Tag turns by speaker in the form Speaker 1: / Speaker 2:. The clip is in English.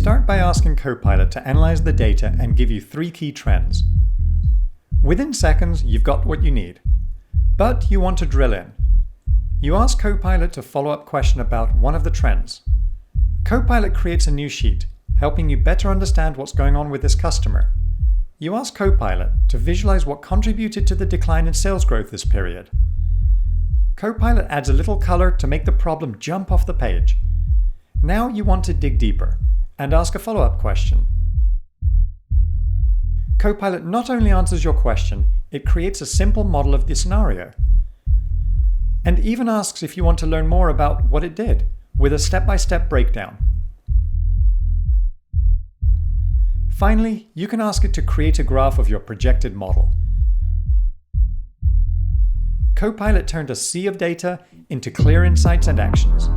Speaker 1: start by asking Copilot to analyze the data and give you 3 key trends. Within seconds, you've got what you need. But you want to drill in. You ask Copilot to follow up question about one of the trends. Copilot creates a new sheet, helping you better understand what's going on with this customer. You ask Copilot to visualize what contributed to the decline in sales growth this period. Copilot adds a little color to make the problem jump off the page. Now you want to dig deeper and ask a follow-up question. Copilot not only answers your question, it creates a simple model of the scenario. And even asks if you want to learn more about what it did, with a step-by-step breakdown. Finally, you can ask it to create a graph of your projected model. Copilot turned a sea of data into clear insights and actions.